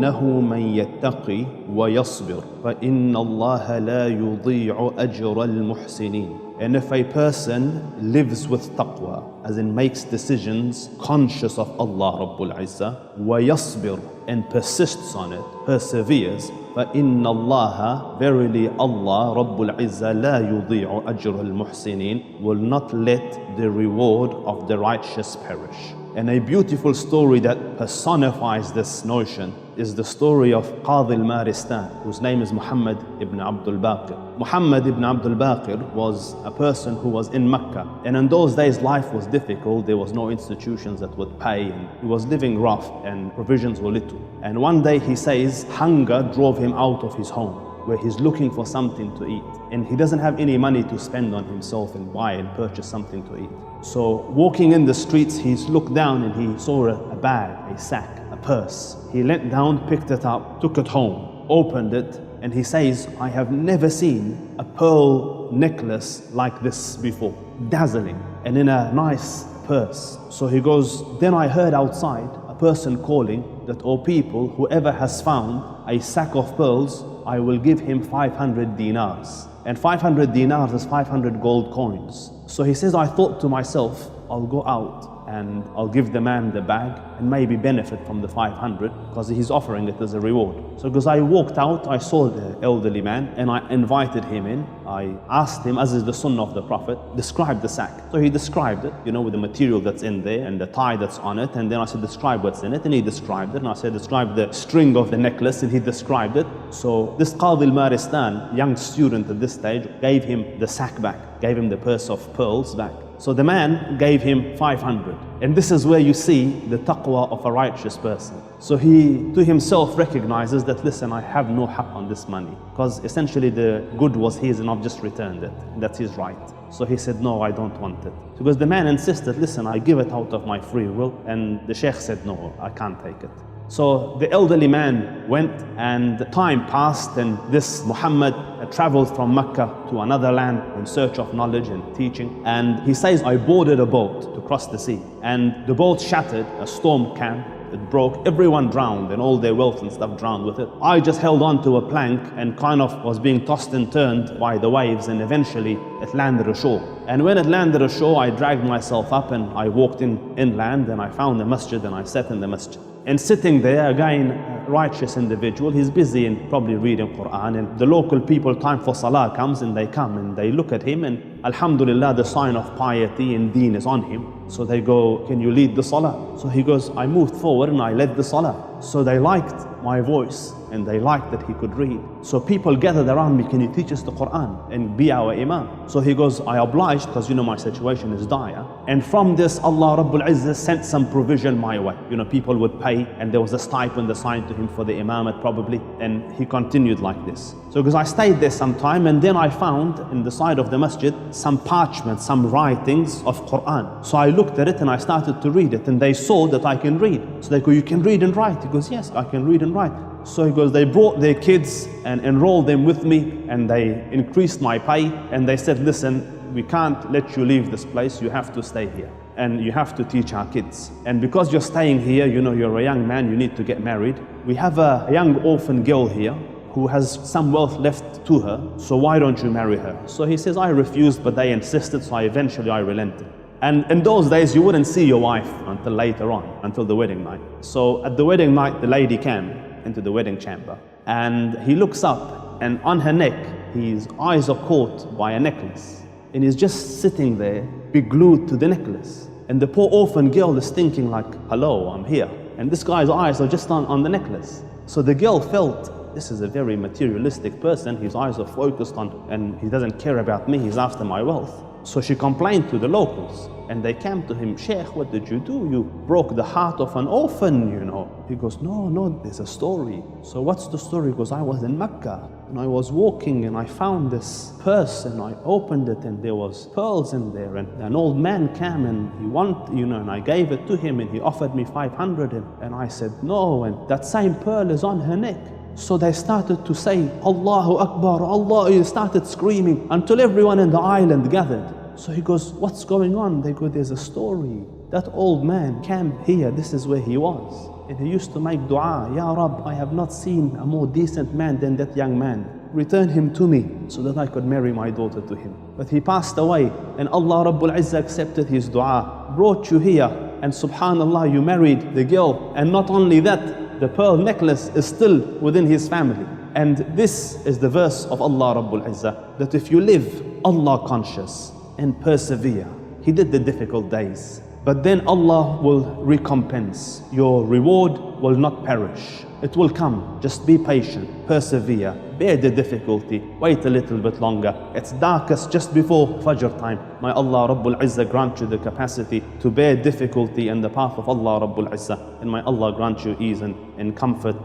إِنَّهُ مَنْ يَتَّقِي وَيَصْبِرْ فَإِنَّ اللَّهَ لَا يُضِيعُ أَجْرَ الْمُحْسِنِينَ. And if a person lives with taqwa, as in makes decisions conscious of Allah Rabbul Izzah, وَيَصْبِرْ, and persists on it, perseveres, فَإِنَّ اللَّهَ, verily Allah Rabbul Izzah, لَا يُضِيعُ أَجْرَ الْمُحْسِنِينَ, will not let the reward of the righteous perish. And a beautiful story that personifies this notion is the story of Qadi al-Maristan, whose name is Muhammad ibn Abdul Baqir. Muhammad ibn Abdul Baqir was a person who was in Mecca, and in those days life was difficult. There was no institutions that would pay, and he was living rough and provisions were little. And one day he says hunger drove him out of his home, where he's looking for something to eat, and he doesn't have any money to spend on himself and buy and purchase something to eat. So walking in the streets, he's looked down and he saw a bag, a sack, a purse. He leant down, picked it up, took it home, opened it, and he says, I have never seen a pearl necklace like this before, dazzling and in a nice purse. So he goes, then I heard outside a person calling that, "O people, whoever has found a sack of pearls, I will give him 500 dinars. And 500 dinars is 500 gold coins. So he says, I thought to myself, I'll go out and I'll give the man the bag and maybe benefit from the 500 because he's offering it as a reward. So because I walked out, I saw the elderly man and I invited him in. I asked him, as is the sunnah of the Prophet, describe the sack. So he described it, with the material that's in there and the tie that's on it. And then I said, describe what's in it. And he described it. And I said, describe the string of the necklace. And he described it. So this Qadi al-Maristan, young student at this stage, gave him the sack back, gave him the purse of pearls back. So the man gave him 500. And this is where you see the taqwa of a righteous person. So he to himself recognizes that, listen, I have no haqq on this money, because essentially the good was his and I've just returned it. That's his right. So he said, no, I don't want it. Because the man insisted, listen, I give it out of my free will. And the sheikh said, no, I can't take it. So the elderly man went, and time passed, and this Muhammad traveled from Mecca to another land in search of knowledge and teaching. And he says, I boarded a boat to cross the sea, and the boat shattered, a storm came, it broke, everyone drowned and all their wealth and stuff drowned with it. I just held on to a plank and kind of was being tossed and turned by the waves, and eventually it landed ashore. And when it landed ashore, I dragged myself up and I walked inland, and I found the masjid and I sat in the masjid. And sitting there, again, a righteous individual, he's busy and probably reading Quran, and the local people, time for salah comes, and they come and they look at him, and alhamdulillah, the sign of piety and deen is on him. So they go, can you lead the salah? So he goes, I moved forward and I led the salah. So they liked my voice and they liked that he could read. So people gathered around me, can you teach us the Quran and be our imam? So he goes, I obliged, because my situation is dire. And from this, Allah Rabbul Izzah sent some provision my way. People would pay, and there was a stipend assigned to him for the imamate probably. And he continued like this. So because I stayed there some time, and then I found in the side of the masjid some parchment, some writings of Quran. So I looked at it and I started to read it, and they saw that I can read. So they go, you can read and write? He goes, yes, I can read and write. So he goes, they brought their kids and enrolled them with me, and they increased my pay, and they said, listen, we can't let you leave this place, you have to stay here and you have to teach our kids. And because you're staying here, you're a young man, you need to get married. We have a young orphan girl here who has some wealth left to her, so why don't you marry her? So he says, I refused, but they insisted, so eventually I relented. And in those days, you wouldn't see your wife until later on, until the wedding night. So at the wedding night, the lady came into the wedding chamber, and he looks up, and on her neck, his eyes are caught by a necklace, and he's just sitting there, be glued to the necklace. And the poor orphan girl is thinking like, hello, I'm here. And this guy's eyes are just on the necklace. So the girl felt, this is a very materialistic person, his eyes are focused on, and he doesn't care about me, he's after my wealth. So she complained to the locals, and they came to him, Sheikh, what did you do? You broke the heart of an orphan, He goes, no, there's a story. So what's the story? He goes, I was in Mecca, and I was walking, and I found this purse, and I opened it, and there was pearls in there, and an old man came, and he wanted, and I gave it to him, and he offered me 500, and I said no, and that same pearl is on her neck. So they started to say, Allahu Akbar, Allah, he started screaming until everyone in the island gathered. So he goes, what's going on? They go, there's a story That old man came here, this is where he was. And he used to make dua, Ya Rab, I have not seen a more decent man than that young man. Return him to me so that I could marry my daughter to him. But he passed away and Allah Rabbul Izzah accepted his dua, brought you here, and subhanallah, you married the girl. And not only that, the pearl necklace is still within his family. And this is the verse of Allah Rabbul Izzah, that if you live Allah conscious and persevere, He did the difficult days, but then Allah will recompense. Your reward will not perish. It will come. Just be patient, persevere, bear the difficulty, wait a little bit longer. It's darkest just before Fajr time. May Allah Rabbul Izzah grant you the capacity to bear difficulty in the path of Allah Rabbul Izzah, and may Allah grant you ease and comfort